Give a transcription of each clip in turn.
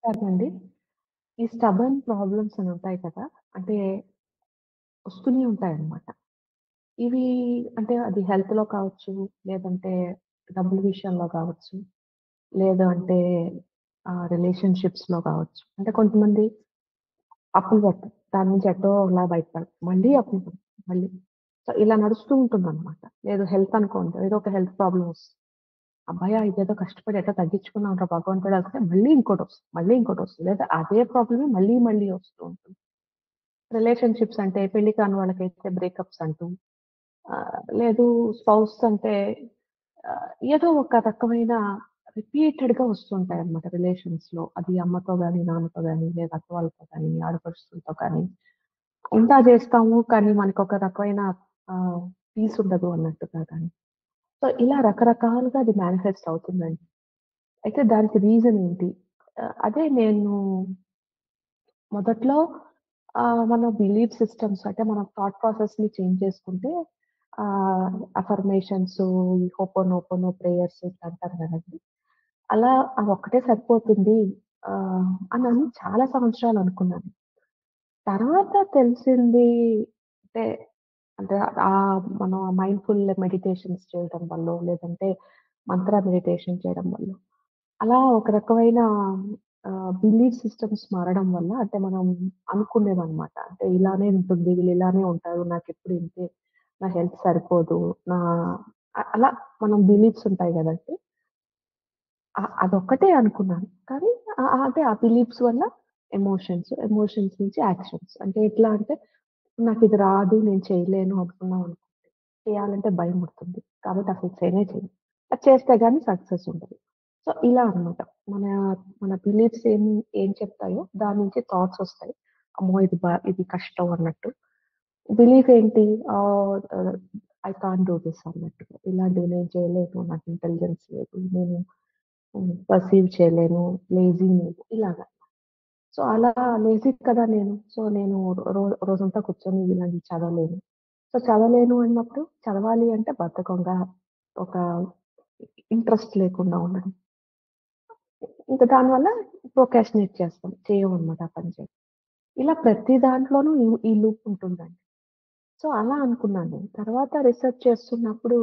కాదండి. ఈ stubborn problems అని ఉంటాయి కదా! అంటే వస్తూనే ఉంటాయన్నమాట. ఇవి అంటే అది హెల్త్‌లో కావచ్చు, లేదంటే డబ్బుల విషయంలో కావచ్చు, లేదు అంటే రిలేషన్‌షిప్స్‌లో కావచ్చు. అంటే కొంతమంది అప్పులు కడతారు. దాని నుంచి ఎట్టోలా బయటపడతారు. మళ్ళీ అప్పులు కడతారు. మళ్ళీ. సో, ఇలా నడుస్తూ ఉంటుందన్నమాట. లేదు హెల్త్ అనుకోండి. ఏదో ఒక హెల్త్ ప్రాబ్లమ్ వస్తుంది. హమ్మయ్య! ఇదేదో కష్టపడి ఎట్టో తగ్గించుకున్నాంరా భగవంతుడా అనుకుంటే మళ్ళీ ఇంకోటొస్తుంది. మళ్ళీ ఇంకోటొస్తుంది. లేదా అదే ప్రాబ్లమే మళ్ళీ మళ్ళీ వస్తూ ఉంటుంది. రిలేషన్‌షిప్స్ అంటే పెళ్లి కాని వాళ్ళకైతే బ్రేకప్స్ అంటూ, లేదు స్పౌస్ అంటే ఏదో ఒక రకమైన రిపీటెడ్‌గా వస్తుంటాయన్నమాట రిలేషన్స్‌లో. అది అమ్మతో గాని, నాన్నతో గాని, లేదా అక్క వాళ్ళతో గాని, ఆడపడుచులతో కానీ. అంతా చేస్తాము కానీ మనకొక రకమైన పీస్ ఉండదు అన్నట్టుగా గాని. సో, ఇలా రకరకాలుగా అది మేనిఫెస్ట్ అవుతుందండి. అయితే దానికి రీజన్ ఏంటి? అదే నేను మొదట్లో మన బిలీఫ్ సిస్టమ్స్ అంటే మన థాట్ ప్రాసెస్‌ని చేంజ్ చేసుకుంటే అఫర్మేషన్స్, ఈ హోపోనోపోనో ప్రేయర్స్ ఇట్లా అంటారు కదండీ! అలా అదొక్కటే సరిపోతుంది అని చాలా సంవత్సరాలు అనుకున్నాను. తర్వాత తెలిసింది అంటే, అంటే మనం మైండ్‌ఫుల్ మెడిటేషన్స్ చేయడం వల్లో, లేదంటే మంత్ర మెడిటేషన్ చేయడం వల్లో అలా ఒక రకమైన బిలీఫ్ సిస్టమ్స్ మారడం వల్ల అంటే మనం అనుకునేదనమాట. అంటే ఇలానే ఉంటుంది, వీళ్ళు ఇలానే ఉంటారు, నాకెప్పుడు ఇంతే, నా హెల్త్ సరిపోదు, నా అలా మనం బిలీఫ్స్ ఉంటాయి గదండీ! అదొక్కటే అనుకున్నాను. కానీ అంటే ఆ బిలీఫ్స్ వల్ల ఎమోషన్స్ నుంచి యాక్షన్స్. అంటే ఎట్లా అంటే నాకిది రాదు, నేను చేయలేను అనుకున్నామనుకోండి, చేయాలంటే భయముడుతుంది. కాబట్టి అసలు చేయనే చేయను. అది చేస్తే గాని సక్సెస్ ఉండదు. సో, ఇలా అన్నమాట. మన మన బిలీఫ్స్ ఏం చెప్తాయో దాని నుంచి థాట్స్ ఒస్తాయి. అమ్మో! ఇది కష్టం అన్నట్టు. బిలీఫ్ ఏంటి? ఐ కాంట్ డూ థిస్ అన్నట్టుగా. ఇలాంటివి నేను చేయలేను. నాకు ఇంటెలిజెన్స్ లేదు. నేను పర్సీవ్ చేయలేను. లేజీ నేను. ఇలాగ. సో, అలా లేజీ కదా నేను. సో, నేను రోజంతా కూర్చొని ఇలాంటివి చదవలేను. సో, చదవలేను అన్నప్పుడు చదవాలి అంటే బద్ధకంగా ఒక ఇంట్రెస్ట్ లేకుండా ఉండడం. ఇంక దానివల్ల ప్రోకాస్టినేట్ చేస్తాం. చేయమనమాట ఆ పని చేయం. ఇలా ప్రతి దాంట్లోనూ ఈ లూప్ ఉంటుందండి. సో, అలా అనుకున్నాను నేను. తర్వాత రిసర్చ్ చేస్తున్నప్పుడు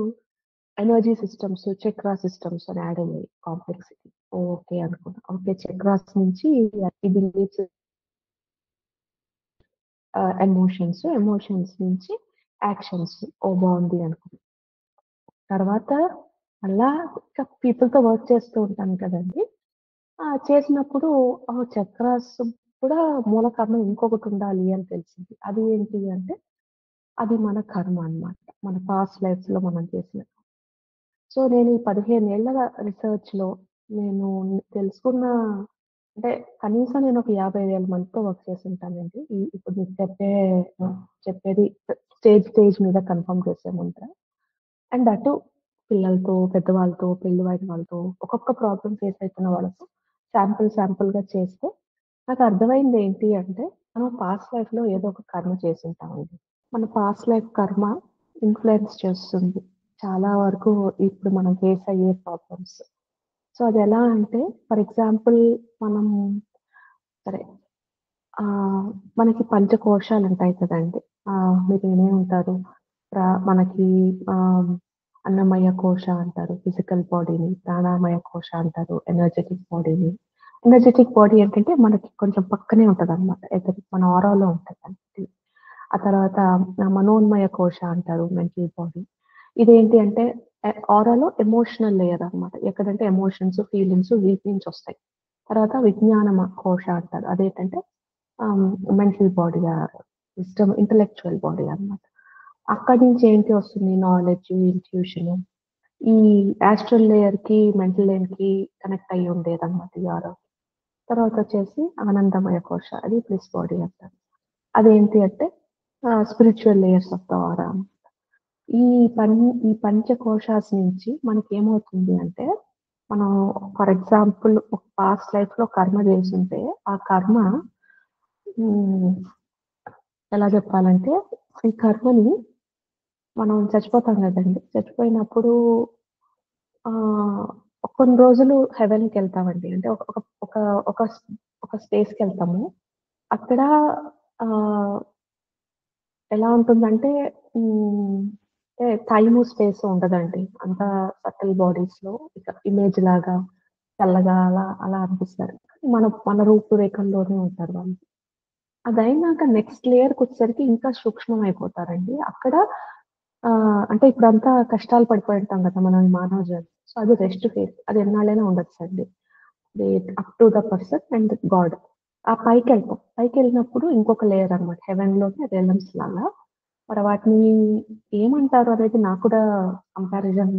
ఎనర్జీ సిస్టమ్స్, చక్రా సిస్టమ్స్ అని యాడ్ అయ్యాయి కాంప్లెక్సిటీ. ఓకే అనుకున్నా. ఓకే. చక్రాస్ నుంచి ఈ బిలీఫ్స్ ఎమోషన్స్ నుంచి యాక్షన్స్. ఓహ్! బావుంది అనుకున్నా. తర్వాత అలా ఇంకా పీపుల్‌తో వర్క్ చేస్తూ ఉంటాను కదండీ! చేసినప్పుడు చక్రాస్ కూడా మూల కారణం ఇంకొకటుండాలి అని తెలిసింది. అది ఏంటి అంటే, అది మన కర్మ అన్నమాట. మన పాస్ట్ లైఫ్స్‌లో మనం చేసిన. సో, నేను ఈ 15 ఏళ్ల రిసర్చ్‌లో నేను తెలుసుకున్న అంటే కనీసం నేనొక 50,000 మందితో వర్క్ చేసుంటానండి. ఇప్పుడు మీకు చెప్పేది స్టేజ్ మీద కన్ఫర్మ్ చేసే ముందర. అండ్ అటు పిల్లలతో, పెద్దవాళ్ళతో, పెళ్లి అయిన వాళ్ళతో, ఒక్కొక్క ప్రాబ్లమ్ ఫేస్ అయితున్న వాళ్ళతో శాంపుల్‌గా చేస్తే నాకర్థమైంది ఏంటి అంటే, మనం పాస్ట్ లైఫ్‌లో ఏదో ఒక కర్మ చేసుంటామండి. మన పాస్ట్ లైఫ్ కర్మ ఇన్‌ఫ్లూయెన్స్ చేస్తుంది. చాలా వరకు ఇప్పుడు మనం ఫేస్ అయ్యే ప్రాబ్లమ్స్. సో, అదెలా అంటే ఫర్ ఎగ్జాంపుల్ మనం సరే మనకి పంచకోశాలుంటాయి కదండీ! మీరు వినే ఉంటారు. మనకి ఆహ్, అన్నమయ కోశ అంటారు ఫిజికల్ బాడీని. ప్రాణమయ కోశ అంటారు ఎనర్జిటిక్ బాడీని. ఎనర్జిటిక్ బాడీ ఏంటంటే మనకి కొంచెం పక్కనే ఉంటదనమాట. మన ఆరాలో ఉంటదండి. ఆ తర్వాత మనోన్మయ కోశ అంటారు మెంటల్ బాడీ. ఇదేంటి అంటే ఆరాలో ఎమోషనల్ లేయర్ అన్నమాట. ఎక్కడంటే ఎమోషన్స్, ఫీలింగ్స్ వీటి నుంచొస్తాయి. తర్వాత విజ్ఞానమ కోశ అంటారు. అదేంటంటే మెంటల్ బాడీ ఇంటలెక్చువల్ బాడీ అన్నమాట. అక్కడి నుంచి ఏంటి వస్తుంది నాలెడ్జ్, ఇంట్యూషన్. ఈ యాస్ట్రల్ లేయర్‌కి, మెంటల్ లేయర్‌కి కనెక్ట్ అయ్యి ఉండేదన్నమాట ఈ ఆరా. తర్వాతొచ్చేసి ఆనందమయ కోశ. అది బ్లిస్ బాడీ అంటారు. అదేంటి అంటే స్పిరిచ్యువల్ లేయర్స్ ఆఫ్ ద ఆరా. ఈ పం ఈ పంచకోశాస్ నుంచి మనకేమవుతుంది అంటే, మనం ఫర్ ఎగ్జాంపుల్ ఒక పాస్ట్ లైఫ్‌లో కర్మ చేసుంటే, ఆ కర్మ హ్మ్. ఎలా చెప్పాలంటే, ఈ కర్మని మనం చచ్చిపోతాం గదండీ! చచ్చిపోయినప్పుడు ఆహ్, కొన్ని రోజులు హెవెన్‌కెళ్తామండి. అంటే ఒక ఒక ఒక ఒక స్ ఒక స్పేస్‌కెళ్తాము. అక్కడ ఆహ్, ఎలా ఉంటుందంటే హ్మ్. అంటే టైము, స్పేసు ఉండదండి. అంతా సటిల్ బాడీస్‌లో ఇక ఇమేజ్‌లాగా తెల్లగా అలా అనిపిస్తారు. మన మన రూపురేఖల్లోనే ఉంటారు వాళ్ళు. అదయినాక నెక్స్ట్ లేయర్‌కొచ్చేసరికి ఇంకా సూక్ష్మమైపోతారండి. అక్కడ అంటే ఇప్పుడంతా కష్టాలు పడిపోయి ఉంటాం కదా! మనం ఈ మానవ జాతి. సో, అది రెస్ట్ ఫేజ్. అది ఎన్నాళ్ళైనా ఉండొచ్చండి. అది up to the person and God. ఆ పైకెళ్తాం. పైకెళ్ళినప్పుడు ఇంకొక లేయర్ అనమాట. హెవెన్‌లోనే రెలమ్స్ లాగా. మరి వాటిని ఏమంటారు అనేది నాకు కూడా కంపారిజన్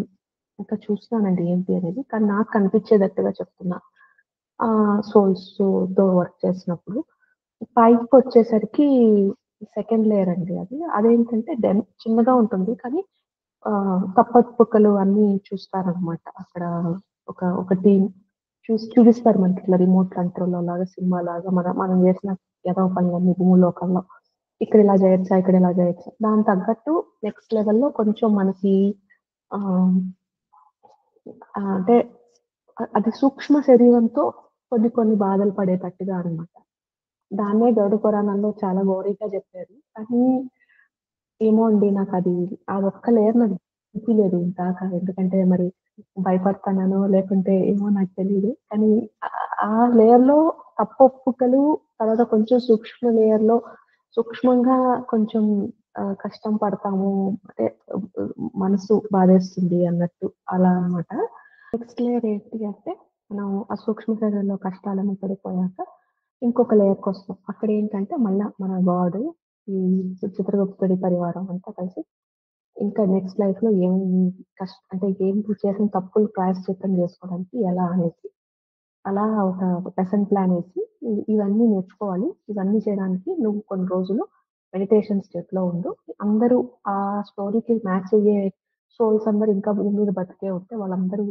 ఇంకా చూస్తున్నానండి ఏంటి అనేది. కానీ నాకు కనిపించేటట్టుగా చెప్తున్నా. సోల్స్‌తో వర్క్ చేసినప్పుడు. పైకొచ్చేసరికి సెకండ్ లేయర్ అండి అది. అదేంటంటే చిన్నగా ఉంటుంది. కానీ తప్పొప్పుకలు అన్నీ చూస్తారనమాట. అక్కడ ఒక టీమ్ చూపిస్తారు మనకిట్లా రిమోట్ కంట్రోల్‌లో లాగా సినిమాలాగా మనం చేసిన ఎదవ పనులన్నీ భూలోకంలో. ఇక్కడ ఇలా చేయొచ్చా? ఇక్కడ ఇలా చేయొచ్చా? దానికి తగ్గట్టు నెక్స్ట్ లెవెల్‌లో కొంచెం మనకి ఆహ్, అంటే అది సూక్ష్మ శరీరంతో కొన్ని కొన్ని బాధలు పడేటట్టుగా అన్నమాట. దాన్నే గరుడ పురాణంలో చాలా గోరీగా చెప్పారు. కానీ ఏమో అండి నాకది ఆ ఒక్క లేయర్ నాకు చూపియలేదు ఇందాక. ఎందుకంటే మరి భయపడతాననో లేకుంటే ఏమో నాకు తెలీదు. కానీ ఆ లేయర్‌లో తప్పొప్పుకలు తర్వాత కొంచెం సూక్ష్మ లేయర్‌లో సూక్ష్మంగా కొంచెం కష్టం పడతాము. అంటే మనసు బాధేస్తుంది అన్నట్టు అలా అన్నమాట. నెక్స్ట్ లేయర్ ఏంటి అంటే మనం ఆ సూక్ష్మ శరీరంలో కష్టాలన్నీ పడిపోయాక ఇంకొక లేయర్‌కొస్తాం. అక్కడేంటంటే మళ్ళా మన గాడు ఈ చిత్రగుప్తుడి పరివారం అంతా కలిసి ఇంకా నెక్స్ట్ లైఫ్‌లో ఏం అంటే ఏం చేసిన తప్పులు ప్రాయశ్చిత్తం జేసుకోవడానికి ఎలా అనేసి. అలా ఒక లెసన్ ప్లాన్ ఏసి ఇవన్నీ నేర్చుకోవాలి. ఇవన్నీ చేయడానికి నువ్వు కొన్ని రోజులు మెడిటేషన్ స్టేట్‌లో ఉండు. అందరూ ఆ స్టోరీకి మ్యాచ్ అయ్యే సోల్స్ అందరూ ఇంకా భూమి మీద బతికే ఉంటే వాళ్ళందరూ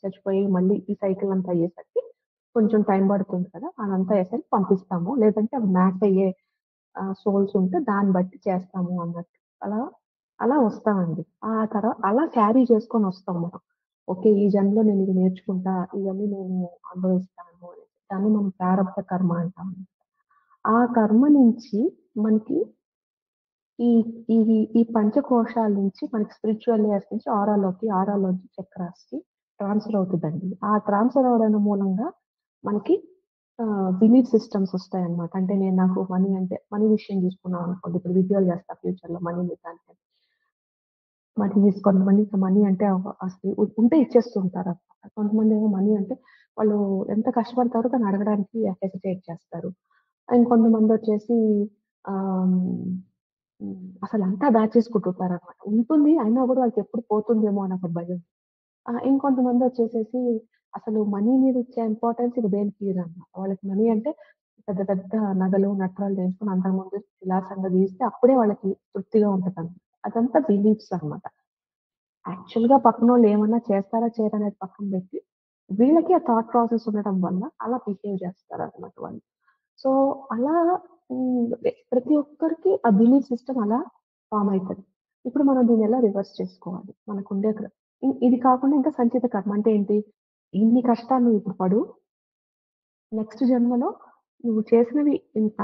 చచ్చిపోయి మళ్ళీ ఈ సైకిల్ అంతా అయ్యేసరికి కొంచెం టైం పడుతుంది కదా! అదంతా అయ్యేసరికి పంపిస్తాము. లేదంటే అవి మ్యాచ్ అయ్యే సోల్స్ ఉంటే దాన్ని బట్టి చేస్తాము అన్నట్టు. అలా, అలా వస్తామండి. అలా క్యారీ చేసుకొనొస్తాం మనం. ఓకే. ఈ జన్మలో నేనిది నేర్చుకుంటా. ఇవన్నీ నేను అనుభవిస్తాను అని. దాన్ని మనం ప్రారబ్ధ కర్మ అంటాం. ఆ కర్మ నుంచి మనకి ఈ ఈ పంచకోశాల నుంచి మనకి స్పిరిచ్యువల్ లేయర్స్ నుంచి ఆరాలోకి, ఆరాలోంచి చక్రాస్‌కి ట్రాన్స్‌ఫర్ అవుతదండి. ఆ ట్రాన్స్‌ఫర్ అవ్వడం మూలంగా మనకి బిలీఫ్ సిస్టమ్స్ ఒస్తాయన్నమాట. అంటే నాకు మనీ విషయం తీసుకున్నాం అనుకోండి. ఇప్పుడు విత్‌డ్రాల్ చేస్తా ఫ్యూచర్‌లో మనీ దానికి. కొంతమందికి మనీ అంటే అసలు ఉంటే ఇచ్చేస్తూ ఉంటారనమాట. కొంతమందేమో మనీ అంటే వాళ్ళు ఎంత కష్టపడతారో కానీ అడగడానికి హెసిటేట్ చేస్తారు. ఇంకొంతమందొచ్చేసి ఆహ్, అసలంతా దాచేసుకుంటుంటారనమాట. ఉంటుంది. అయినా గూడా వాళ్ళకెప్పుడు పోతుందేమో అని ఒక భయం. ఇంకొంతమందొచ్చేసేసి అసలు మనీ మీద ఇచ్చే ఇంపార్టెన్స్ ఇక దేనికి ఇయ్యరనమాట. వాళ్ళకి మనీ అంటే పెద్ద పెద్ద నగలు, నట్రాలు చేయించుకొని అంతకుముందు విలాసంగా జీవిస్తే అప్పుడే వాళ్ళకి తృప్తిగా ఉంటదనమాట. అదంతా బిలీఫ్స్ అనమాట. యాక్చువల్‌గా పక్కనోళ్ళు ఏమన్నా చేస్తారా, చేయరా అనేది పక్కన పెట్టి, వీళ్ళకి ఆ థాట్ ప్రాసెస్ ఉండడం వల్ల అలా బిహేవ్ చేస్తారనమాట వాళ్ళు. సో, అలా ప్రతి ఒక్కరికి ఆ బిలీఫ్ సిస్టమ్ అలా ఫార్మ్ అయితది. ఇప్పుడు మనం దీన్నెలా రివర్స్ చేసుకోవాలి? మనకుండే ఇది కాకుండా ఇంకా సంచిత కర్మ అంటే ఏంటి? ఇన్ని కష్టాలు నువ్వు ఇప్పుడు పడు. నెక్స్ట్ జన్మలో నువ్వు చేసినవి ఇంత.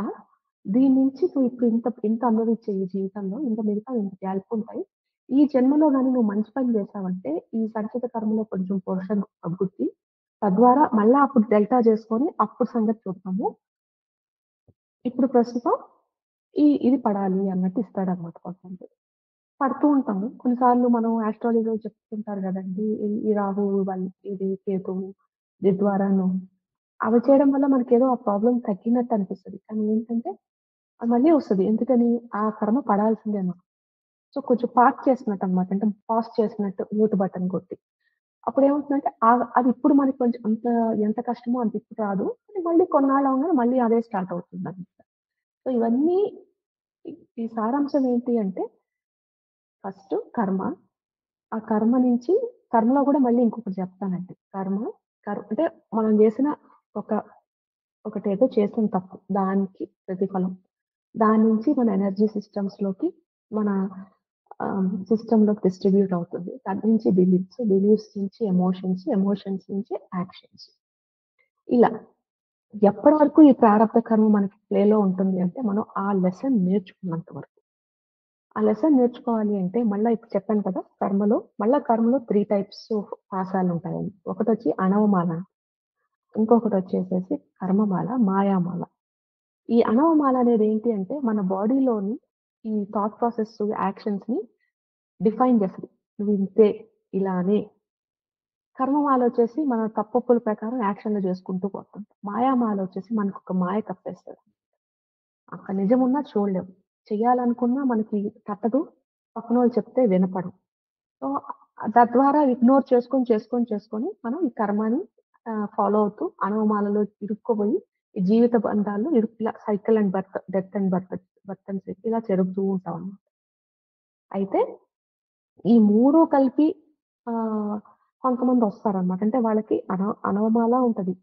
దీని నుంచి నువ్వు ఇప్పుడు ఇంత ఇంత అనుభవించే ఈ జీవితంలో ఇంక మిగతావి ఇంత గ్యాపుంటాయి. ఈ జన్మలో గాని నువ్వు మంచి పని చేశావంటే, ఈ సంచిత కర్మలో కొంచెం పోర్షన్ తగ్గుద్ది. తద్వారా మళ్ళా అప్పుడు డెల్టా చేసుకొని అప్పుడు సంగతి చూద్దాము. ఇప్పుడు ప్రస్తుతం ఇది పడాలి అన్నట్టు ఇస్తాడన్నమాట కొంచెం. పడుతూ ఉంటాము. కొన్నిసార్లు మనం ఆస్ట్రాలజీలో చెప్తుంటారు గదండీ! ఈ రాహువు ఇది కేతువు దీని ద్వారాను అవి చేయడం వల్ల మనకేదో ఆ ప్రాబ్లమ్ తగ్గినట్టు అనిపిస్తది. కానీ ఏంటంటే అది మళ్ళీ వస్తది. ఎందుకని? ఆ కర్మ పడాల్సిందే మనం. సో, కొంచెం పాజ్ చేసినట్టనమాట. అంటే పాజ్ చేసినట్టు మ్యూట్ బటన్ కొట్టి. అప్పుడేమవుతుందంటే అది ఇప్పుడు మనకి కొంచెం ఎంత కష్టమో అంత ఇప్పుడు రాదు. కానీ మళ్ళీ కొన్నాళ్ళు అవంగానే మళ్ళీ అదే స్టార్ట్ అవుతుందనమాట. సో, ఇవన్నీ ఈ ఈ సారాంశం ఏంటి అంటే ఫస్ట్ కర్మ. ఆ కర్మ నుంచి కర్మలో గూడా మళ్ళీ ఇంకొకటి చెప్తానండి. అంటే మనం జేసిన ఒక ఒకటేదో చేసాం తప్పు. దానికి ప్రతిఫలం. దాని నుంచి మన ఎనర్జీ సిస్టమ్స్‌లోకి మన సిస్టమ్‌లోకి డిస్ట్రిబ్యూట్ అవుతుంది. దాని నుంచి బిలీఫ్స్, బిలీఫ్స్ నుంచి ఎమోషన్స్, ఎమోషన్స్ నుంచి యాక్షన్స్. ఇలా ఎప్పటి వరకు ఈ ప్రారబ్ధ కర్మ మనకి ప్లేలో ఉంటుంది అంటే, మనం ఆ లెసన్ నేర్చుకున్నంత వరకు. ఆ లెసన్ నేర్చుకోవాలి అంటే మళ్ళా ఇప్పుడు చెప్పాను కదా! కర్మలో 3 టైప్స్ ఆఫ్ పాసాలుంటాయని. ఒకటొచ్చి అనవమాల, ఇంకొకటొచ్చేసేసి కర్మమాల, మాయామాల. ఈ అనవమాల అనేది ఏంటి అంటే, మన బాడీలోని ఈ థాట్ ప్రాసెస్, యాక్షన్స్‌ని డిఫైన్ చేస్తది. నువ్వు ఇంతే, ఇలా అని. కర్మమాలొచ్చేసి మన తప్పొప్పుల ప్రకారం యాక్షన్‌లు చేసుకుంటూ పోతాం. మాయామాలొచ్చేసి మనకొక మాయ కప్పేస్తది. అక్కడ నిజమున్నా చూడలేం. చెయ్యాలనుకున్నా మనకి తట్టదు. పక్కనోళ్ళు చెప్తే వినపడం. సో, తద్వారా ఇగ్నోర్ చేసుకొని మనం ఈ కర్మని ఫాలో అవుతూ అనుమానాలలో ఇరుక్కుపోయి ఈ జీవిత బంధాలు ఇలా cycle and birth, death and birth, birth and cycle ఇలా జరుగుతూ ఉంటామన్నమాట. అయితే ఈ 3 కలిపి ఆహ్, కొంతమందొస్తారన్నమాట. అంటే వాళ్ళకి అనవమాల ఉంటది.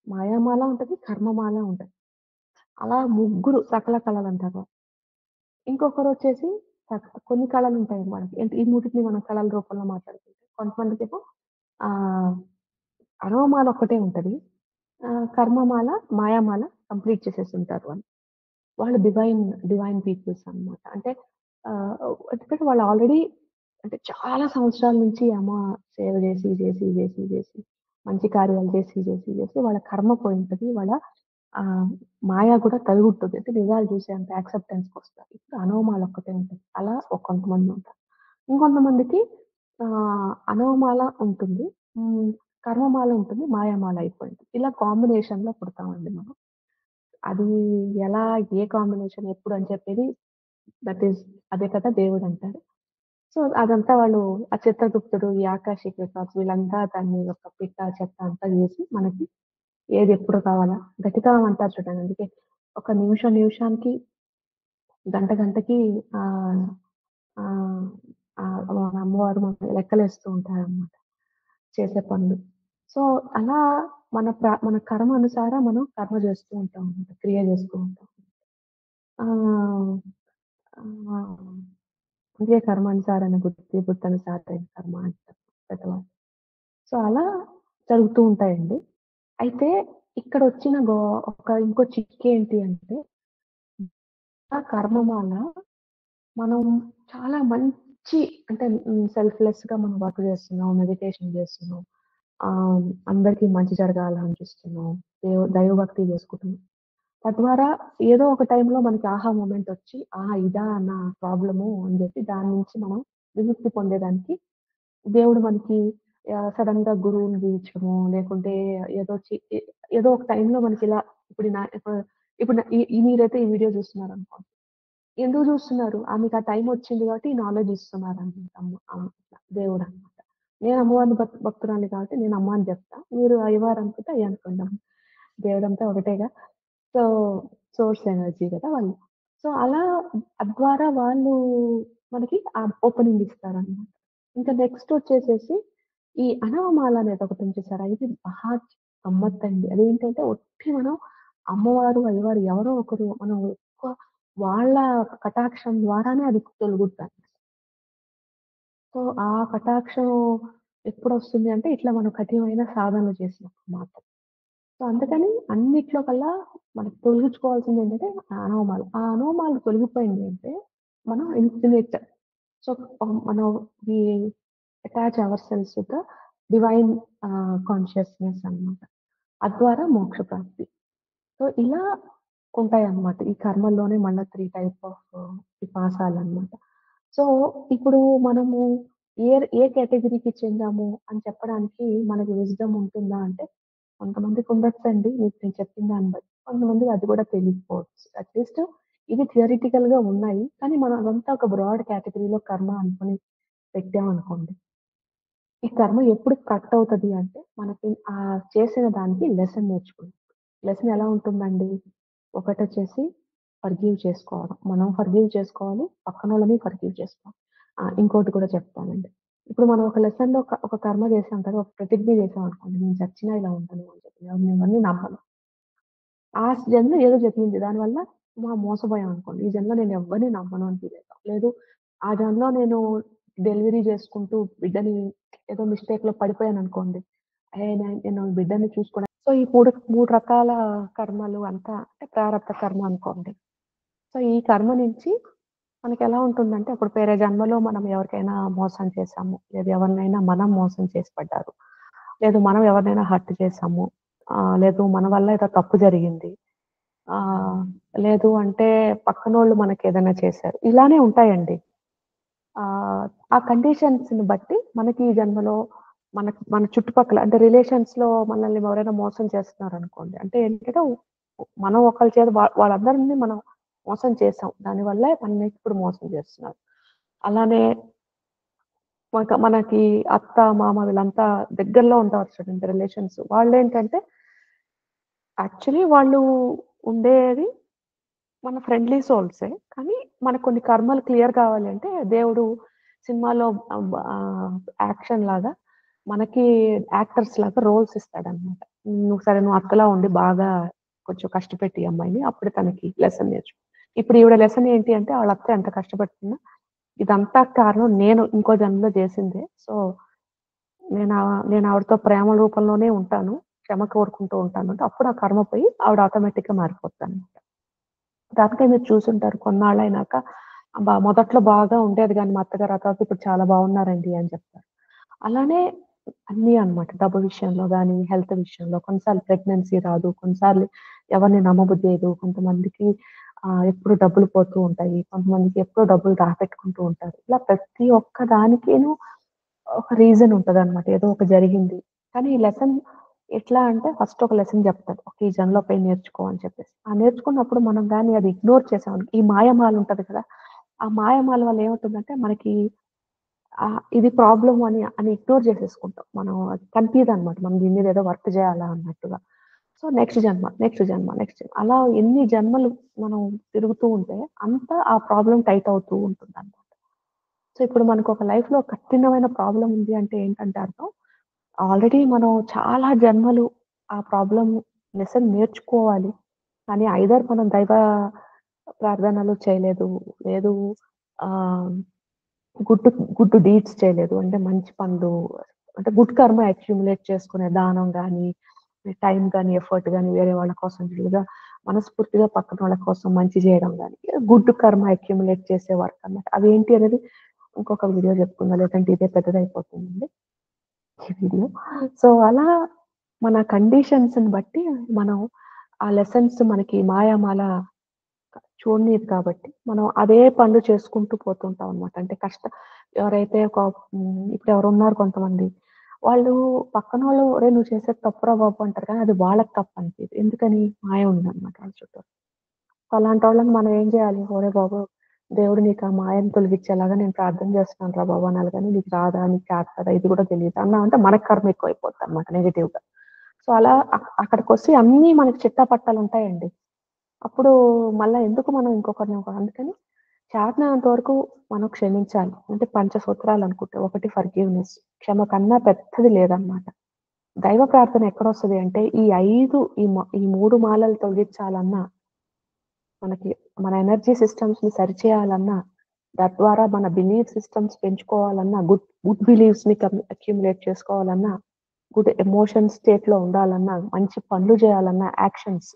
మాయామాల ఉంటది. కర్మమాల ఉంటది. అలా ముగ్గురు సకల కళలంటారు. ఇంకొకరొచ్చేసి కొన్ని కళలుంటాయి మనకి. అంటే ఈ మూడిటిని మనం కళల రూపంలో మాట్లాడుకుంటే. కొంతమందికేమో ఆహ్, అణువమాల ఒక్కటే ఉంటది. కర్మమాల, మాయామాల కంప్లీట్ చేసేసుంటారు వాళ్ళు. వాళ్ళు డివైన్ పీపుల్స్ అన్నమాట. అంటే ఆహ్, ఎందుకంటే వాళ్ళు ఆల్రెడీ అంటే చాలా సంవత్సరాల నుంచి అమ్మ సేవ చేసి మంచి కార్యాలు చేసి వాళ్ళ కర్మ పోయుంటది. వాళ్ళ మాయ కూడా తరుగుంటుంది. అంటే నిజాలు చూసేంత యాక్సెప్టెన్స్‌కొస్తారు. ఇప్పుడు అనవమాల ఒక్కటే ఉంటది. అలా కొంతమందుంటారు. ఇంకొంతమందికి అనవమాల ఉంటుంది. హ్మ్. కర్మమాల ఉంటుంది. మాయామాల అయిపోయింది. ఇలా కాంబినేషన్‌లో పుడతామండి మనం. అది ఎలా, ఏ కాంబినేషన్, ఎప్పుడు అని చెప్పేది దట్ ఈస్ అదే కదా దేవుడంటారు. సో, అదంతా వాళ్ళు ఆ చిత్రగుప్తుడు, ఈ ఆకాషిక్ రికార్డ్స్ వీళ్ళంతా దాన్ని ఒక పిట్ట, చెత్త అంతా చేసి మనకి ఏది ఎప్పుడు కావాలా గతికాలం అంటారు చూడండి. అందుకే ఒక నిమిషానికి, గంటకి ఆహ్, ఆహ్, మన అమ్మవారు మనకి లెక్కలేస్తూ ఉంటారనమాట. చేసే పనులు. సో, అలా మన కర్మ అనుసారం మనం కర్మ చేస్తూ ఉంటాం అన్నమాట. క్రియ చేస్తూ ఉంటాం. ఆహ్, ఆహ్, ఇదే కర్మానుసారాన బుద్ధి, బుద్ధనుసారేణ కర్మ అంటారు పెద్దవాళ్ళు. సో, అలా జరుగుతూ ఉంటాయండి. అయితే ఇక్కడొచ్చిన ఇంకో చిక్కేంటి అంటే, ఆ కర్మమాల మనం చాలా మంచి అంటే సెల్ఫ్‌లెస్‌గా మనం వర్క్ చేస్తున్నాం, మెడిటేషన్ చేస్తున్నాం. ఆహ్, అందరికి మంచి జరగాలని చూస్తున్నాం. దైవభక్తి చేసుకుంటున్నాం. తద్వారా ఏదో ఒక టైంలో మనకి ఆహా మొమెంట్ వచ్చి, ఆహా! ఇదా నా ప్రాబ్లము అని చెప్పి దాని నుంచి మనం విముక్తి పొందేదానికి దేవుడు మనకి సడెన్‌గా గురువుని చూయించడమో, లేకుంటే ఏదో చి ఎ ఏదో ఒక టైంలో మనకిలా ఇప్పుడు నా ఇప్పుడు ఇప్పుడు నా ఈ ఈ మీరైతే ఈ వీడియో చూస్తున్నారనుకోండి. ఎందుకు చూస్తున్నారు? ఆమెకు ఆ టైం వచ్చింది కాబట్టి ఈ నాలెడ్జ్ ఇస్తున్నారనమాట దేవుడనమాట. నేను అమ్మవారిని భక్తురాలిని కాబట్టి నేను అమ్మ అని చెప్తా. మీరు అయ్యవారు అనుకుంటే అయ్య అనుకోండి. దేవుడంతా ఒకటేగా. సో, సోర్స్ ఎనర్జీ గదా వాళ్ళు. సో, అలా తద్వారా వాళ్ళు మనకి ఆ ఓపెనింగ్ ఇస్తారనమాట. ఇంకా నెక్స్ట్ వచ్చేసేసి ఈ అనవమాల అనేది ఒకటుంది చూసారా? ఇది మహా గమ్మత్తండి. అదేంటంటే మనం అమ్మవారు, అయ్యవారు ఎవరో ఒకరు మనం ఎక్కువ వాళ్ళ కటాక్షం ద్వారానే అది తొలగుద్దంట. సో, ఆ కటాక్షం ఎప్పుడొస్తుంది అంటే ఇట్లా మనం కఠినమైన సాధనలు చేసినప్పుడు మాత్రం. సో, అందుకని అన్నిట్లో కల్లా మనకు తొలగించుకోవాల్సిందేంటంటే ఆ అనోమాలు. ఆ అనోమాలు తొలగిపోయింది అంటే మనం ఇన్ఫినిట్. సో, మనం we attach our cells with the divine consciousness అన్నమాట. తద్వారా మోక్ష ప్రాప్తి. సో, ఇలా ఉంటాయన్నమాట. ఈ కర్మల్లోనే మళ్ళా 3 టైప్ ఆఫ్ విపాసాలన్నమాట. సో, ఇప్పుడు మనము ఏ కేటగరీకి చెందాము అని చెప్పడానికి మనకి విజ్డమ్ ఉంటుందా అంటే, కొంతమందికి ఉండొచ్చండి. మీకు నేను చెప్పిన దాన్ని బట్టి. కొంతమందికి అది కూడా తెలియకపోవచ్చు. అట్‌లీస్ట్ ఇవి థియరిటికల్‌గా ఉన్నాయి. కానీ మనం అదంతా ఒక బ్రాడ్ కేటగరీలో కర్మ అనుకుని పెట్టామనుకోండి. ఈ కర్మ ఎప్పుడు కట్ అవుతది అంటే, మనకి చేసిన దానికి లెసన్ నేర్చుకుంటాం. లెసన్ ఎలా ఉంటుందండి? ఒకటొచ్చేసి ఫర్‌గివ్ చేసుకోవడం. మనం ఫర్‌గివ్ చేసుకోవాలి. పక్కనోళ్ళని ఫర్‌గివ్ చేసుకోవాలి. ఇంకోటి కూడా చెప్తానండి. ఇప్పుడు మనం ఒక లెసన్‌లో ఒక కర్మ చేసాం కదా! ఒక ప్రతిజ్ఞ చేసామనుకోండి. నేను చచ్చినా ఇలా ఉండను అని చెప్పి. ఎవరిని నమ్మను. ఆ జన్మ ఏదో చెప్పింది. దానివల్ల మోసపోయామనుకోండి. ఈ జన్మలో నేను ఎవ్వరిని నమ్మను అని ఫీల్ అయితాం. లేదు ఆ జన్మలో నేను డెలివరీ చేసుకుంటూ బిడ్డని ఏదో మిస్టేక్‌లో పడిపోయాననుకోండి. నేను బిడ్డని సో, ఈ 3 రకాల కర్మలు అంతా అంటే ప్రారబ్ధ కర్మ అనుకోండి. సో, ఈ కర్మ నుంచి మనకెలా ఉంటుందంటే, ఇప్పుడు వేరే జన్మలో మనం ఎవరికైనా మోసం చేశాము, లేదా ఎవరినైనా మనం మోసం చేసి పడ్డారు. లేదు మనం ఎవరినైనా హర్ట్ చేశాము. లేదు మన వల్ల ఏదో తప్పు జరిగింది. ఆహ్, లేదు అంటే పక్కనోళ్ళు మనకేదైనా చేశారు. ఇలానే ఉంటాయండి. ఆహ్, ఆ కండిషన్స్‌ని బట్టి మనకి ఈ జన్మలో మన చుట్టుపక్కల అంటే రిలేషన్స్‌లో మనల్ని ఎవరైనా మోసం చేస్తున్నారనుకోండి. అంటే ఏంటంటే మనం ఒకళ్ళ చేత వాళ్ళందరిని మనం మోసం చేసాం. దానివల్లే మనల్ని ఇప్పుడు మోసం చేస్తున్నారు. అలానే మనకి అత్త, మామ వీళ్ళంతా దగ్గరలో ఉంటారు చూడండి రిలేషన్స్. వాళ్ళేంటంటే యాక్చువల్లీ వాళ్ళు ఉండేది మన ఫ్రెండ్లీ సోల్సే. కానీ మనకు కొన్ని కర్మలు క్లియర్ కావాలి అంటే దేవుడు సినిమాలో యాక్షన్ లాగా మనకి యాక్టర్స్ లాగా రోల్స్ ఇస్తాడనమాట. నువ్వు అత్తలా ఉండి బాగా కొంచెం కష్టపెట్టి ఈ అమ్మాయిని అప్పుడు తనకి లెసన్ నేర్చు. ఇప్పుడు ఈవిడ లెసన్ ఏంటి అంటే వాళ్ళ అత్త ఎంత కష్టపడుతుందో ఇదంతా కారణం నేను ఇంకో జన్మలో చేసిందే. సో, నేను ఆవిడతో ప్రేమ రూపంలోనే ఉంటాను. క్షమ కోరుకుంటూ ఉంటాను. అంటే అప్పుడు ఆ కర్మ పోయి ఆవిడ ఆటోమేటిక్‌గా మారిపోద్దనమాట. దానికే మీరు చూసుంటారు కొన్నాళ్ళైనాక మొదట్లో బాగా ఉండేది గాని మా అత్తగారు, ఆ తర్వాత ఇప్పుడు చాలా బాగున్నారండి అని చెప్తారు. అలానే అన్నీ అన్నమాట. డబ్బు విషయంలో గాని, హెల్త్ విషయంలో కొన్నిసార్లు ప్రెగ్నెన్సీ రాదు. కొన్నిసార్లు ఎవరిని నమ్మబుద్దెయ్యదు. కొంతమందికి ఎప్పుడు డబ్బులు పోతూ ఉంటాయి. కొంతమందికి ఎప్పుడూ డబ్బులు దాపెట్టుకుంటూ ఉంటారు. ఇలా ప్రతి ఒక్క దానికిను ఒక రీజన్ ఉంటదన్నమాట. ఏదో ఒక జరిగింది. కానీ ఈ లెసన్ ఎట్లా అంటే ఫస్ట్ ఒక లెసన్ చెప్తాడు. ఓకే. ఈ జన్మలో పోయి నేర్చుకో అని చెప్పేసి. ఆ నేర్చుకున్నప్పుడు మనం గాని అది ఇగ్నోర్ చేసామనుకో ఈ మాయమాల ఉంటది కదా! ఆ మాయమాల వల్ల ఏమవుతుందంటే మనకి ఇది ప్రాబ్లమ్ అని ఇగ్నోర్ చేసేసుకుంటాం. మనం అది కనిపియదనమాట. మనం దీని మీద ఏదో వర్క్ చేయాలా అన్నట్టుగా. సో, నెక్స్ట్ జన్మ, నెక్స్ట్ జన్మ, నెక్స్ట్ జన్మ అలా ఎన్ని జన్మలు మనం తిరుగుతూ ఉంటే అంత ఆ ప్రాబ్లమ్ టైట్ అవుతూ ఉంటుందనమాట. సో, ఇప్పుడు మనకొక లైఫ్‌లో కఠినమైన ప్రాబ్లమ్ ఉంది అంటే ఏంటంటే అర్థం ఆల్రెడీ మనం చాలా జన్మలు ఆ ప్రాబ్లమ్ లెసన్ నేర్చుకోవాలి. కానీ ఐదర్ మనం దైవ ప్రార్థనలు చేయలేదు. లేదు ఆహ్, గుడ్ గుడ్ డీడ్స్ చేయలేదు. అంటే మంచి పనులు అంటే గుడ్ కర్మ అక్యుములేట్ చేసుకునే దానం గాని, టైమ్ గాని, ఎఫర్ట్ గాని వేరే వాళ్ళ కోసం లేదా మనస్ఫూర్తిగా పక్కన వాళ్ళ కోసం మంచి చేయడం గాని, గుడ్ కర్మ అక్యుములేట్ చేసే వర్క్ అన్నమాట. అవేంటి అనేది ఇంకొక వీడియో చెప్పుకుందాం. లేదంటే ఇదే పెద్దదయిపోతుందండి ఈ వీడియో. సో, అలా మన కండిషన్స్‌ని బట్టి మనం ఆ లెసన్స్ మనకి మాయామాల చూడనీయదు కాబట్టి, మనం అదే పనులు చేసుకుంటూ పోతుంటాం అనమాట. అంటే ఎవరైతే ఇప్పుడు ఎవరున్నారు కొంతమంది, వాళ్ళు పక్కనోళ్ళు "ఒరేయ్! నువ్వు చేసేది తప్పురా బాబు" అంటారు. కానీ అది వాళ్ళకి తప్పనిపియదు. ఎందుకని? మాయ ఉందనమాట వాళ్ళ చుట్టూ. అలాంటోళ్ళని మనం ఏం చేయాలి? "ఒరేయ్ బాబు! దేవుడు నీకు ఆ మాయను తొలగించేలాగా నేను ప్రార్థన చేస్తున్నానురా బాబు" అనాలి గానీ, "నీకు రాదా? నీకు చేతదా? ఇది కూడా తెలీదా?" అన్నామంటే మనకు కర్మ ఎక్కువైపోద్దనమాట నెగెటివ్‌గా. సో, అలా అక్కడికొచ్చి అన్నీ మనకి చిట్టా పట్టాలుంటాయండి. అప్పుడు మళ్ళా ఎందుకు మనం ఇంకొకరిని అందుకని చేతనైనంత వరకు మనం క్షమించాలి. అంటే పంచసూత్రాలనుకుంటే ఒకటి ఫర్‌గివ్‌నెస్. క్షమ కన్నా పెద్దది లేదనమాట. దైవ ప్రార్థన ఎక్కడొస్తది అంటే ఈ 5 ఈ 3 మాలలు తొలగించాలన్నా, మనకి మన ఎనర్జీ సిస్టమ్స్‌ని సరిచేయాలన్నా, తద్వారా మన బిలీఫ్ సిస్టమ్స్ పెంచుకోవాలన్నా, గుడ్ గుడ్ బిలీఫ్స్‌ని అక్యుములేట్ చేసుకోవాలన్నా, గుడ్ ఎమోషన్ స్టేట్‌లో ఉండాలన్నా, మంచి పనులు చేయాలన్నా యాక్షన్స్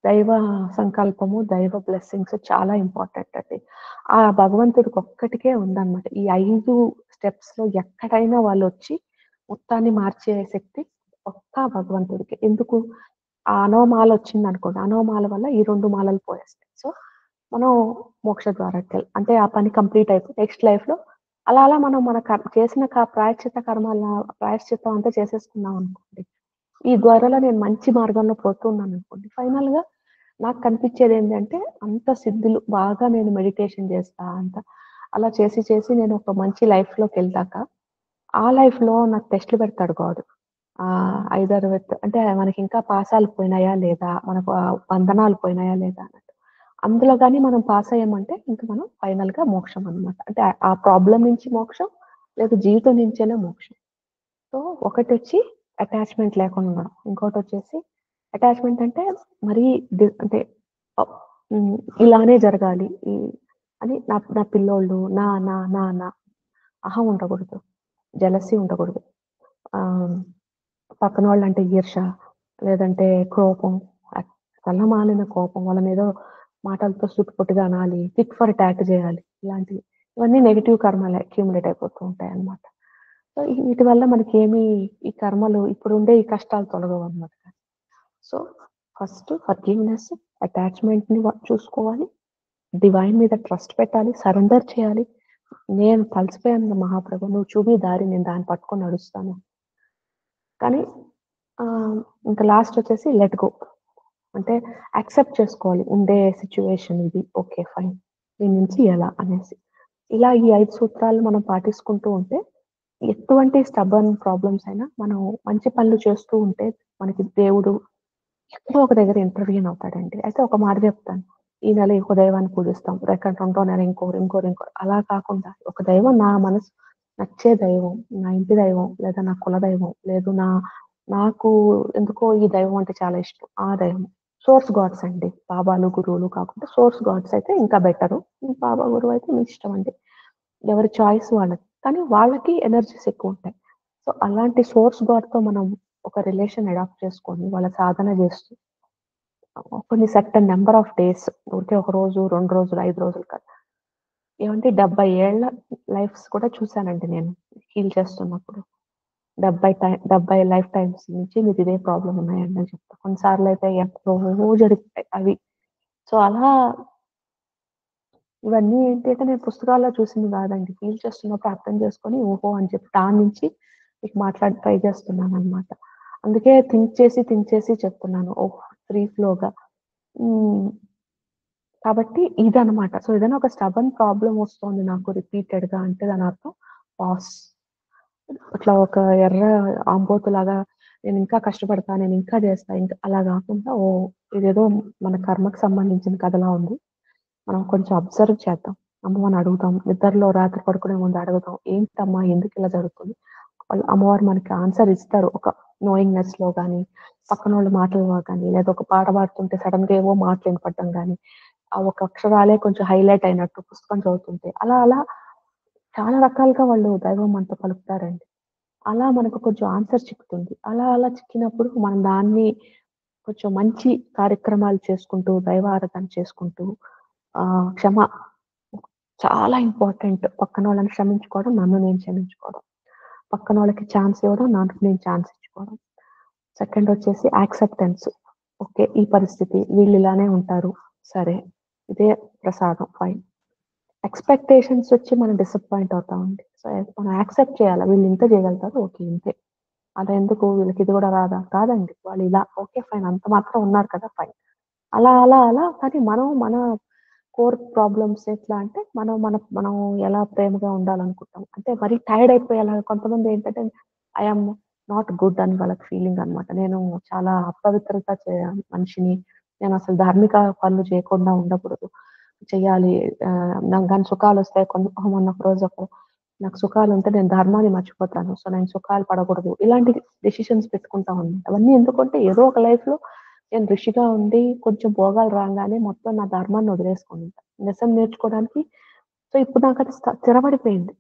దైవ సంకల్పము, దైవ బ్లెస్సింగ్స్ చాలా ఇంపార్టెంట్ అండి. ఆ భగవంతుడికొక్కటికే ఉందన్నమాట. ఈ 5 స్టెప్స్‌లో ఎక్కడైనా వాళ్ళొచ్చి మొత్తాన్ని మార్చే శక్తి ఒక్క భగవంతుడికే. ఎందుకు? ఆ అనోమాలొచ్చిందనుకోండి. అనోమాల వల్ల ఈ 2 మాలలు పోయేస్తాయి. సో, మనం మోక్ష ద్వారాకెళ్ళి అంటే ఆ పని కంప్లీట్ అయిపోయి నెక్స్ట్ లైఫ్‌లో అలా అలా మనం మన చేసిన ప్రాయశ్చిత్త కర్మల ప్రాయశ్చిత్తం అంతా చేసేసుకున్నామనుకోండి. ఈ ద్వారాలో నేను మంచి మార్గంలో పోతున్నాననుకోండి. ఫైనల్‌గా నాకు కనిపిచ్చేదేంటంటే, అంత సిద్ధులు బాగా నేను మెడిటేషన్ చేస్తా అలా చేసి చేసి నేను ఒక మంచి లైఫ్‌లోకెళ్ళాక, ఆ లైఫ్‌లో నాకు టెస్ట్‌లు పెడతాడు గాడ్. ఐదర్ అంటే మనకింకా పాసాలు పోయినాయా లేదా? మనకు బంధనాలు పోయినాయా లేదా అన్నట్టు. అందులో గాని మనం పాస్ అయ్యామంటే ఇంక మనం ఫైనల్‌గా మోక్షం అన్నమాట. అంటే ఆ ప్రాబ్లమ్ నుంచి మోక్షం, లేదా జీవితం నుంచైనా మోక్షం. సో, ఒకటొచ్చి అటాచ్‌మెంట్ లేకుండా ఉండడం. ఇంకోటొచ్చేసి అటాచ్‌మెంట్ అంటే మరీ అంటే ఆహ్, హ్మ్. ఇలానే జరగాలి. అని నా నా పిల్లోళ్ళు, నా నా నా నా అహం ఉండకూడదు. జెలసీ ఉండకూడదు. ఆహ్, పక్కనోళ్ళంటే ఈర్ష, లేదంటే కోపం, కల్లమాలిన కోపం, వాళ్ళనేదో మాటలతో సూటిపోటిగా అనాలి, టిట్ ఫర్ టాట్ జేయాలి. ఇలాంటివి. ఇవన్నీ నెగెటివ్ కర్మలే అక్యుములేట్ అయిపోతూ ఉంటాయన్నమాట. సో, వీటి వల్ల మనకేమి ఈ కర్మలు ఇప్పుడుండే ఈ కష్టాలు తొలగవన్నమాట. సో, ఫస్ట్ ఫర్‌గివ్‌నెస్, అటాచ్‌మెంట్‌ని చూసుకోవాలి. డివైన్ మీద ట్రస్ట్ పెట్టాలి. సరెండర్ చేయాలి. నేను కలిసిపోయాను మహాప్రభు. నువ్వు చూపి దారి నేను దాన్ని పట్టుకొని నడుస్తాను. కానీ ఇంకా లాస్ట్ వచ్చేసి లెట్ గో. అంటే యాక్సెప్ట్ చేసుకోవాలి. ఉండే సిట్యుయేషన్ ఇది. ఓకే. ఫైన్. దీని నుంచి ఎలా అనేసి. ఇలా ఈ 5 సూత్రాలు మనం పాటించుకుంటూ ఉంటే ఎటువంటి స్టబర్న్ ప్రాబ్లమ్స్ అయినా మనం మంచి పనులు చేస్తూ ఉంటే మనకి దేవుడు ఎక్కడో ఒక దగ్గర ఇంటర్వ్యూన్ అవుతాడండి. అయితే ఒక మాట చెప్తాను. ఈ నెల ఒక దైవాన్ని పూజిస్తాం. రెండో నెల ఇంకోరు అలా కాకుండా ఒక దైవం నా మనసు నచ్చే దైవం, నా ఇంటి దైవం, లేదా నా కుల దైవం, లేదు నాకు ఎందుకో ఈ దైవం అంటే చాలా ఇష్టం. ఆ దైవం. సోర్స్ గాడ్స్ అండి. బాబాలు, గురువులు కాకుండా సోర్స్ గాడ్స్ అయితే ఇంకా బెటరు. బాబా, గురువు అయితే మీ ఇష్టం అండి. ఎవరి చాయిస్ వాళ్ళది. కానీ వాళ్ళకి ఎనర్జీస్ ఎక్కువుంటాయి. సో, అలాంటి సోర్స్ గాడ్‌తో మనం ఒక రిలేషన్ అడాప్ట్ చేసుకొని వాళ్ళ సాధన చేస్తూ కొన్ని సర్టెన్ నంబర్ ఆఫ్ డేస్ ఊరికే ఒక రోజు, 2 రోజులు, 5 రోజులు కాదు. ఏమంటే 70 ఏళ్ల లైఫ్స్ కూడా చూసానండి నేను హీల్ చేస్తున్నప్పుడు. 70 లైఫ్ టైమ్స్ నుంచి మీకు ఇదే ప్రాబ్లమ్ ఉన్నాయండి అని చెప్తా. కొన్నిసార్లయితే ఎప్పుడో జరుగుతాయి అవి. సో, అలా ఇవన్నీ ఏంటి అంటే నేను పుస్తకాల్లో చూసింది కాదండి. ఫీల్ చేస్తున్నప్పుడు అర్థం చేసుకొని ఓహో! అని చెప్పి దాని నుంచి మీకు ట్రై చేస్తున్నాననమాట. అందుకే థింక్ చేసి చెప్తున్నాను. ఓహ్! ఫ్రీ ఫ్లోగా. హ్మ్. కాబట్టి ఇదనమాట. సో, ఏదైనా ఒక స్టబర్న్ ప్రాబ్లమ్ వస్తోంది నాకు రిపీటెడ్‌గా అంటే దానర్థం పాజ్. ఇట్లా ఒక ఎర్ర ఆంబోతులాగా నేనింకా కష్టపడతా, నేనింకా చేస్తా, ఇంకా అలా గాకుండా ఓహ్! ఇదేదో మన కర్మకు సంబంధించిన కథలా ఉంది. మనం కొంచెం అబ్జర్వ్ చేద్దాం. అమ్మవారిని అడుగుదాం. నిద్రలో రాత్రి పడుకునే ముందు అడుగుదాం. ఏంటమ్మా? ఎందుకిలా జరుగుతుంది? వాళ్ళు అమ్మవారు మనకి ఆన్సర్ ఇస్తారు. ఒక నోయింగ్‌నెస్‌లో గాని, పక్కనోళ్ళ మాటల్లో గాని, లేదా ఒక పాట పాడుతుంటే సడెన్‌గా ఏవో మాటలు వినపడడం గాని, ఆ ఒక అక్షరాలే కొంచెం హైలైట్ అయినట్టు పుస్తకం చదువుతుంటే, అలా అలా చాలా రకాలుగా వాళ్ళు దైవం మనతో పలుకుతారండి. అలా మనకు కొంచెం ఆన్సర్ చిక్కుతుంది. అలా అలా చిక్కినప్పుడు మనం దాన్ని కొంచెం మంచి కార్యక్రమాలు చేసుకుంటూ, దైవ ఆరాధన చేసుకుంటూ క్షమ చాలా ఇంపార్టెంట్. పక్కనోళ్ళని క్షమించుకోవడం, నన్ను నేను క్షమించుకోవడం. పక్కనోళ్ళకి ఛాన్స్ ఇవ్వడం, నాకు నేను ఛాన్స్ ఇచ్చుకోవడం. సెకండ్ వచ్చేసి యాక్సెప్టెన్స్. ఓకే. ఈ పరిస్థితి వీళ్ళు ఇలానే ఉంటారు. సరే. ఇదే ప్రసాదం ఫైన్. ఎక్స్‌పెక్టేషన్స్ వచ్చి మనం డిసప్పాయింట్ అవుతామండి. సో, మనం యాక్సెప్ట్ చేయాలి. వీళ్ళు ఇంతే చేయగలుగుతారు. ఓకే. ఇంతే. అదెందుకు వీళ్ళకి ఇది గూడా రాదా? కాదండి. వాళ్ళు ఇలా ఓకే. ఫైన్. అంత మాత్రం ఉన్నారు కదా! ఫైన్. అలా అలా అలా కానీ మనం మన కోర్ ప్రాబ్లమ్స్ ఎట్లా అంటే మనం ఎలా ప్రేమగా ఉండాలనుకుంటాం. అంటే మరీ టైర్డ్ అయిపోయేలాగా కొంతమందేంటంటే ఐ యామ్ నాట్ గుడ్ అని వాళ్ళకి ఫీలింగ్ అనమాట. నేను చాలా అపవిత్రత మనిషిని. నేనసలు ధార్మిక పనులు చేయకుండా ఉండకూడదు. చెయ్యాలి. నాకు గాని సుఖాలొస్తాయి. మొన్న ఒక రోజు నాకు సుఖాలుంటే నేను ధర్మాన్ని మర్చిపోతాను. సో, నేను సుఖాలు పడకూడదు. ఇలాంటి డెసిషన్స్ పెట్టుకుంటా అనమాట. అవన్నీ ఎందుకంటే ఏదో ఒక లైఫ్‌లో నేను ఋషిగా ఉండి కొంచెం భోగాలు రాంగానే మొత్తం నా ధర్మాన్ని వదిలేసుకుంటా. లెసన్ నేర్చుకోవడానికి సో, ఇప్పుడు నాకది స్థిరపడిపోయింది.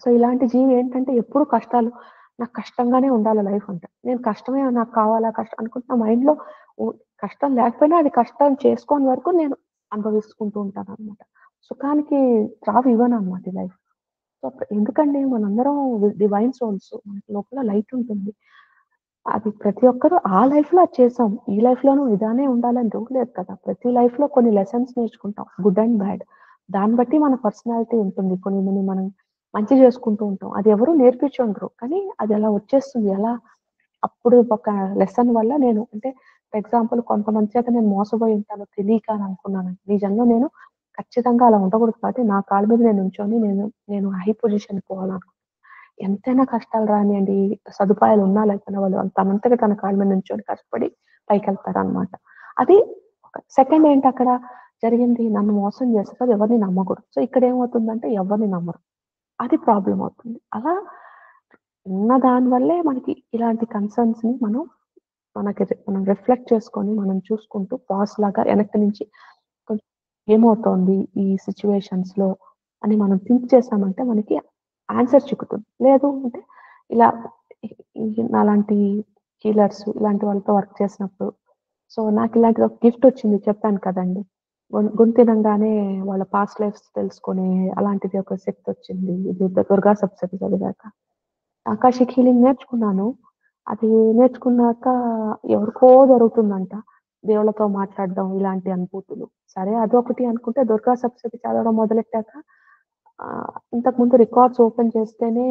సో, ఇలాంటి జీవి ఏంటంటే ఎప్పుడు కష్టాలు నాకు కష్టంగానే ఉండాలి లైఫ్ అంతా. నేను కష్టమే నాకు కావాలా కష్టం అనుకుంటే నా మైండ్‌లో ఓ కష్టం లేకపోయినా అది కష్టం చేసుకోని వరకు నేను అనుభవించుకుంటూ ఉంటాననమాట. సుఖానికి త్రావు ఇవ్వననమాట ఈ లైఫ్. సో, ఎందుకండి మనందరం డివైన్ సోల్స్. మనకి లోపల లైట్ ఉంటుంది. అది ప్రతి ఒక్కరు ఆ లైఫ్‌లో అది చేసాం. ఈ లైఫ్‌లోనూ ఇలానే ఉండాలని రూల్ లేదు కదా! ప్రతి లైఫ్‌లో కొన్ని లెసన్స్ నేర్చుకుంటాం. Good and bad. దాన్ని బట్టి మన పర్సనాలిటీ ఉంటుంది. కొన్ని మనం మంచి చేసుకుంటూ ఉంటాం. అది ఎవరు నేర్పించుండరు. కానీ అది అలా వచ్చేస్తుంది. ఎలా అప్పుడు ఒక లెసన్ వల్ల నేను అంటే ఫర్ ఎగ్జాంపుల్ కొంతమంది చేత నేను మోసపోయి ఉంటాను తెలియక అని అనుకున్నాను. నిజంగా నేను ఖచ్చితంగా అలా ఉండకూడదు కాబట్టి నా కాళ్ళ మీద నేను నించొని నేను హై పొజిషన్‌కి పోవాలనుకున్నాను. ఎంతైనా కష్టాలు రానియండి, సదుపాయాలు ఉన్నా లేకపోయినా వాళ్ళు తనంతట తన కాళ్ళ మీద నించొని కష్టపడి పైకెళ్తారనమాట. అది సెకండ్ ఏంటక్కడ జరిగింది నన్ను మోసం చేస్తారు. ఎవరిని నమ్మకూడదు. సో, ఇక్కడేమవుతుందంటే ఎవరిని నమ్మరు. అది ప్రాబ్లమ్ అవుతుంది. అలా ఉన్న దాని వల్లే మనకి ఇలాంటి కన్సర్న్స్‌ని మనం రిఫ్లెక్ట్ చేసుకొని మనం చూసుకుంటూ పాజ్ లాగా వెనక్కి నుంచి ఏమవుతోంది ఈ సిట్యుయేషన్స్‌లో అని మనం థింక్ చేసామంటే మనకి ఆన్సర్ చిక్కుతుంది. లేదు అంటే ఇలా ఇ ఈ నాలాంటి హీలర్స్ ఇలాంటి వాళ్ళతో వర్క్ చేసినప్పుడు సో, నాకిలాంటిది ఒక గిఫ్టొచ్చింది చెప్పాను కదండీ! గొంతినంగానే వాళ్ళ పాస్ట్ లైఫ్స్ తెలుసుకునే అలాంటిది ఒక శక్తొచ్చింది. ఇది దుర్గా సప్తశతి చదివాక. ఆకాషిక్ హీలింగ్ నేర్చుకున్నాను. అది నేర్చుకున్నాక ఎవరికో జరుగుతుందంట. దేవుళ్ళతో మాట్లాడడం ఇలాంటి అనుభూతులు. సరే అదొకటి అనుకుంటే దుర్గా సప్తశతి చదవడం మొదలెట్టాక ఇంతకుముందు రికార్డ్స్ ఓపెన్ చేస్తేనే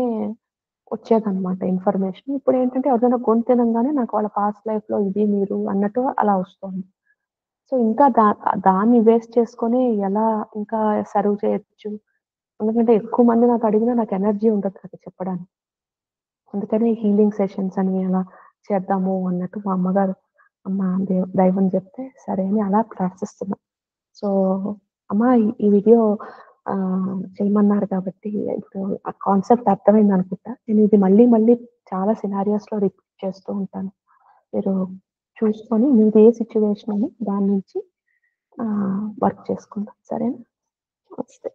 వచ్చేదనమాట ఇన్ఫర్మేషన్. ఇప్పుడేంటంటే ఎవరైనా గొంతినంగానే నాకు వాళ్ళ పాస్ట్ లైఫ్‌లో ఇది మీరు అన్నట్టు అలా వస్తోంది. సో, ఇంకా దాన్ని బేస్ చేసుకొని ఎలా ఇంకా సర్వ్ చేయొచ్చు. ఎందుకంటే ఎక్కువ మంది నాకడిగినా నాకు ఎనర్జీ ఉండదు కదా చెప్పడానికి. అందుకనే హీలింగ్ సెషన్స్ అని అలా చేద్దాము అన్నట్టు మా అమ్మగారు అమ్మ దైవం చెప్తే సరే అని అలా ప్రార్థిస్తున్నా. సో, అమ్మ ఈ వీడియో చేయమన్నారు కాబట్టి ఇప్పుడు ఆ కాన్సెప్ట్ అర్థమైందనుకుంటా. నేను ఇది మళ్ళీ మళ్ళీ చాలా సినారియోస్‌లో రిపీట్ చేస్తూ ఉంటాను. మీరు చూసుకొని మీదే సిట్యుయేషన్ అని దాని నుంచి వర్క్ చేసుకుందాం. సరేనా? వస్తే